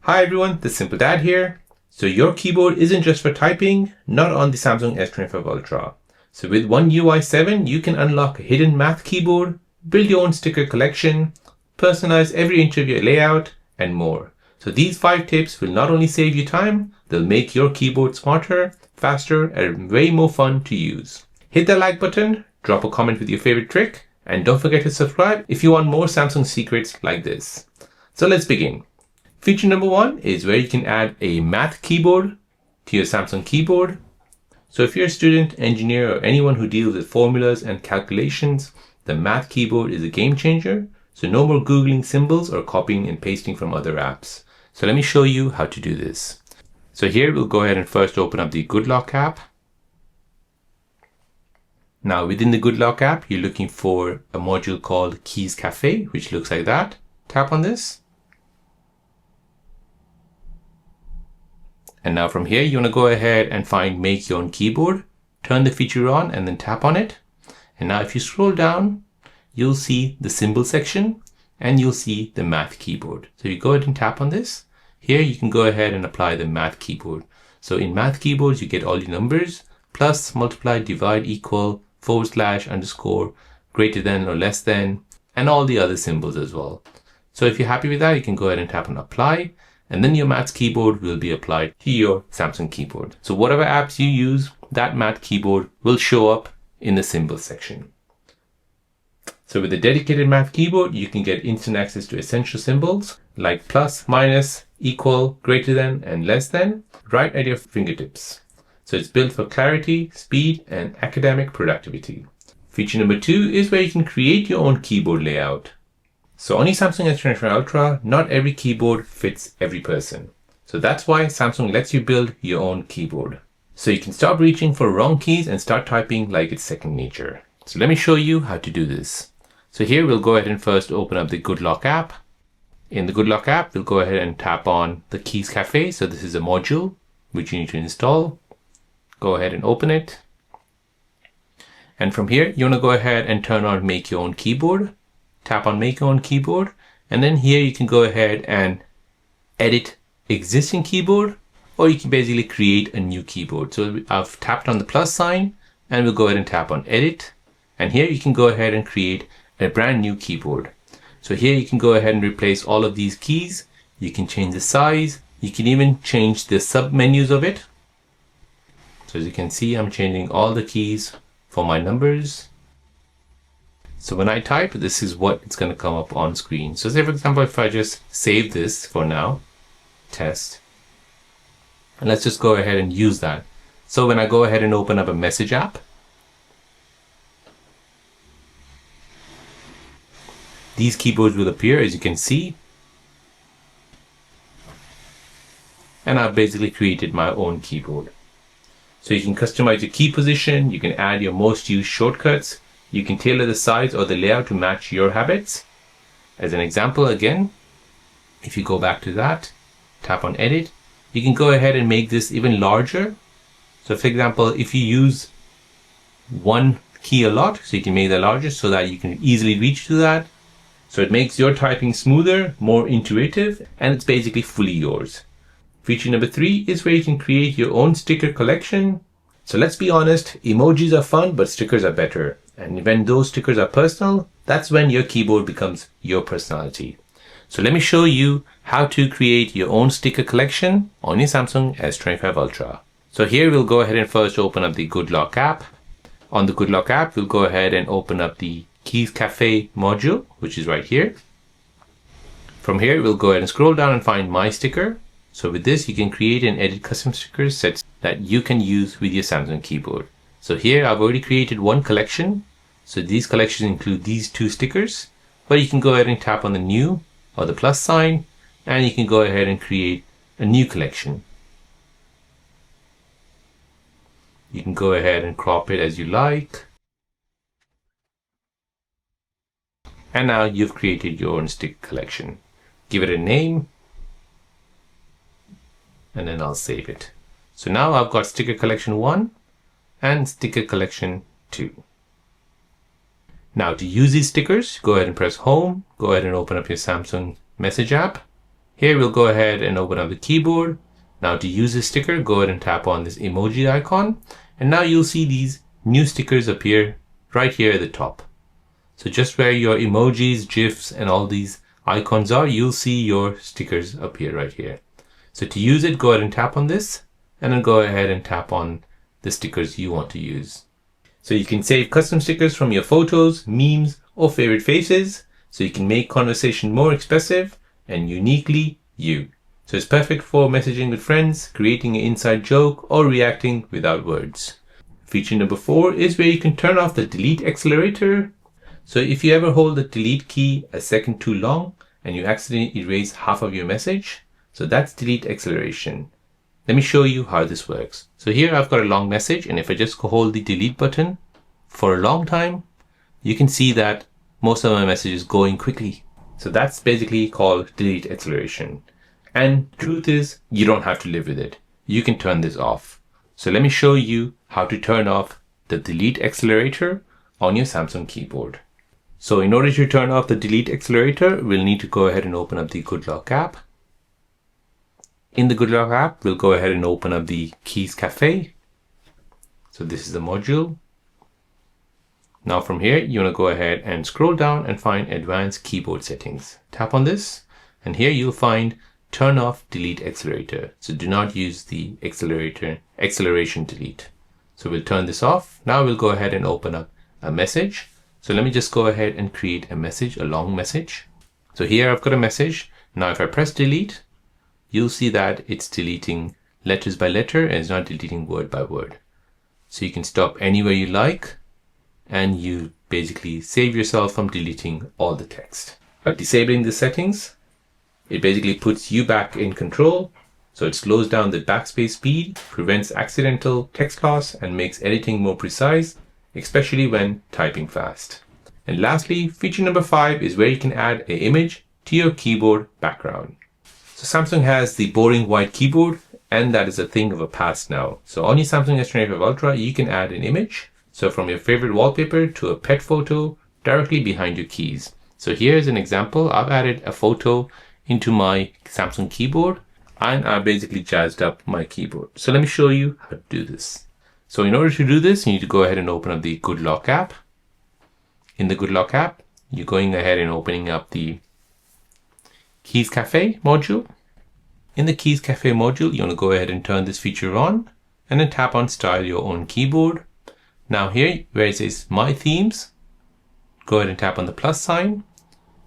Hi everyone, the Simple Dad here. So your keyboard isn't just for typing, not on the Samsung S25 Ultra. So with One UI 7, you can unlock a hidden math keyboard, build your own sticker collection, personalize every inch of your layout, and more. So these 5 tips will not only save you time, they'll make your keyboard smarter, faster, and way more fun to use. Hit the like button, drop a comment with your favorite trick, and don't forget to subscribe if you want more Samsung secrets like this. So let's begin. Feature number 1 is where you can add a math keyboard to your Samsung keyboard. So if you're a student, engineer, or anyone who deals with formulas and calculations, the math keyboard is a game changer. So no more Googling symbols or copying and pasting from other apps. So let me show you how to do this. So here we'll go ahead and first open up the Good Lock app. Now within the Good Lock app, you're looking for a module called Keys Cafe, which looks like that. Tap on this. And now from here, you want to go ahead and find Make Your Own Keyboard, turn the feature on and then tap on it. And now if you scroll down, you'll see the symbol section and you'll see the math keyboard. So you go ahead and tap on this. Here you can go ahead and apply the math keyboard. So in math keyboards, you get all your numbers, plus, multiply, divide, equal, / underscore, greater than or less than, and all the other symbols as well. So if you're happy with that, you can go ahead and tap on apply. And then your math keyboard will be applied to your Samsung keyboard. So whatever apps you use, that math keyboard will show up in the symbols section. So with a dedicated math keyboard, you can get instant access to essential symbols like plus, minus, equal, greater than, and less than right at your fingertips. So it's built for clarity, speed, and academic productivity. Feature number 2 is where you can create your own keyboard layout. So on your Samsung S25 Ultra, not every keyboard fits every person. So that's why Samsung lets you build your own keyboard. So you can stop reaching for wrong keys and start typing like it's second nature. So let me show you how to do this. So here we'll go ahead and first open up the Good Lock app. In the Good Lock app, we'll go ahead and tap on the Keys Cafe. So this is a module which you need to install. Go ahead and open it. And from here, you want to go ahead and turn on Make Your Own Keyboard. Tap on Make Your Own Keyboard, and then here you can go ahead and edit existing keyboard, or you can basically create a new keyboard. So I've tapped on the plus sign and we'll go ahead and tap on edit. And here you can go ahead and create a brand new keyboard. So here you can go ahead and replace all of these keys. You can change the size. You can even change the sub menus of it. So as you can see, I'm changing all the keys for my numbers. So when I type, this is what it's going to come up on screen. So say for example, if I just save this for now, test, and let's just go ahead and use that. So when I go ahead and open up a message app, these keyboards will appear, as you can see. And I've basically created my own keyboard. So you can customize your key position. You can add your most used shortcuts. You can tailor the size or the layout to match your habits. As an example, again, if you go back to that, tap on edit, you can go ahead and make this even larger. So for example, if you use one key a lot, so you can make that larger so that you can easily reach to that. So it makes your typing smoother, more intuitive, and it's basically fully yours. Feature number 3 is where you can create your own sticker collection. So let's be honest, emojis are fun, but stickers are better. And when those stickers are personal, that's when your keyboard becomes your personality. So let me show you how to create your own sticker collection on your Samsung S25 Ultra. So here we'll go ahead and first open up the Good Lock app. On the Good Lock app, we'll go ahead and open up the Keys Cafe module, which is right here. From here, we'll go ahead and scroll down and find My Sticker. So with this, you can create and edit custom sticker sets that you can use with your Samsung keyboard. So here I've already created one collection. So these collections include these 2 stickers, but you can go ahead and tap on the new or the plus sign, and you can go ahead and create a new collection. You can go ahead and crop it as you like. And now you've created your own sticker collection. Give it a name, and then I'll save it. So now I've got sticker collection 1 and sticker collection 2. Now to use these stickers, go ahead and press home, go ahead and open up your Samsung message app. Here we'll go ahead and open up the keyboard. Now to use this sticker, go ahead and tap on this emoji icon. And now you'll see these new stickers appear right here at the top. So just where your emojis, GIFs, and all these icons are, you'll see your stickers appear right here. So to use it, go ahead and tap on this, and then go ahead and tap on the stickers you want to use. So you can save custom stickers from your photos, memes, or favorite faces, so you can make conversation more expressive and uniquely you. So it's perfect for messaging with friends, creating an inside joke, or reacting without words. Feature number 4 is where you can turn off the delete accelerator. So if you ever hold the delete key a second too long and you accidentally erase half of your message, so that's delete acceleration. Let me show you how this works. So here I've got a long message, and if I just hold the delete button for a long time, you can see that most of my message is going quickly. So that's basically called delete acceleration. And truth is, you don't have to live with it. You can turn this off. So let me show you how to turn off the delete accelerator on your Samsung keyboard. So in order to turn off the delete accelerator, we'll need to go ahead and open up the Good Lock app. In the Good Lock app, we'll go ahead and open up the Keys Cafe. So this is the module. Now from here, you want to go ahead and scroll down and find Advanced Keyboard Settings. Tap on this, and here you'll find Turn off delete accelerator. So do not use the acceleration delete. So we'll turn this off. Now we'll go ahead and open up a message. So let me just go ahead and create a message, a long message. So here I've got a message. Now if I press delete, you'll see that it's deleting letters by letter and it's not deleting word by word. So you can stop anywhere you like, and you basically save yourself from deleting all the text. By disabling the settings, it basically puts you back in control. So it slows down the backspace speed, prevents accidental text loss, and makes editing more precise, especially when typing fast. And lastly, feature number 5 is where you can add an image to your keyboard background. So Samsung has the boring white keyboard, and that is a thing of a past now. So on your Samsung S25 Ultra, you can add an image. So from your favorite wallpaper to a pet photo directly behind your keys. So here's an example. I've added a photo into my Samsung keyboard, and I basically jazzed up my keyboard. So let me show you how to do this. So in order to do this, you need to go ahead and open up the Good Lock app. In the Good Lock app, you're going ahead and opening up the Keys Cafe module. In the Keys Cafe module, you want to go ahead and turn this feature on, and then tap on Style Your Own Keyboard. Now here, where it says My Themes, go ahead and tap on the plus sign,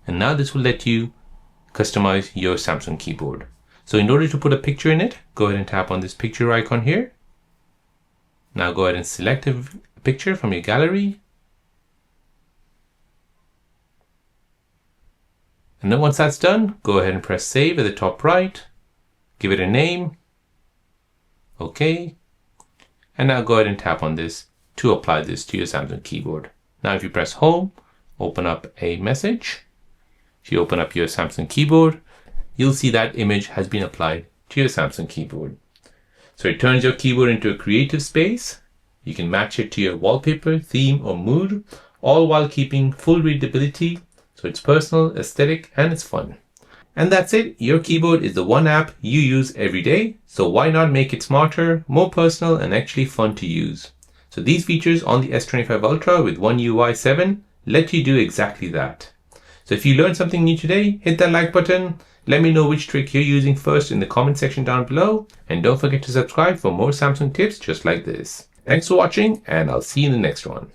and now this will let you customize your Samsung keyboard. So in order to put a picture in it, go ahead and tap on this picture icon here. Now go ahead and select a picture from your gallery. And then once that's done, go ahead and press save at the top right. Give it a name. Okay. And now go ahead and tap on this to apply this to your Samsung keyboard. Now if you press home, open up a message. If you open up your Samsung keyboard, you'll see that image has been applied to your Samsung keyboard. So it turns your keyboard into a creative space. You can match it to your wallpaper, theme, or mood, all while keeping full readability. So it's personal, aesthetic, and it's fun. And that's it. Your keyboard is the one app you use every day. So why not make it smarter, more personal, and actually fun to use? So these features on the S25 Ultra with One UI 7 let you do exactly that. So if you learned something new today, hit that like button. Let me know which trick you're using first in the comment section down below. And don't forget to subscribe for more Samsung tips just like this. Thanks for watching, and I'll see you in the next one.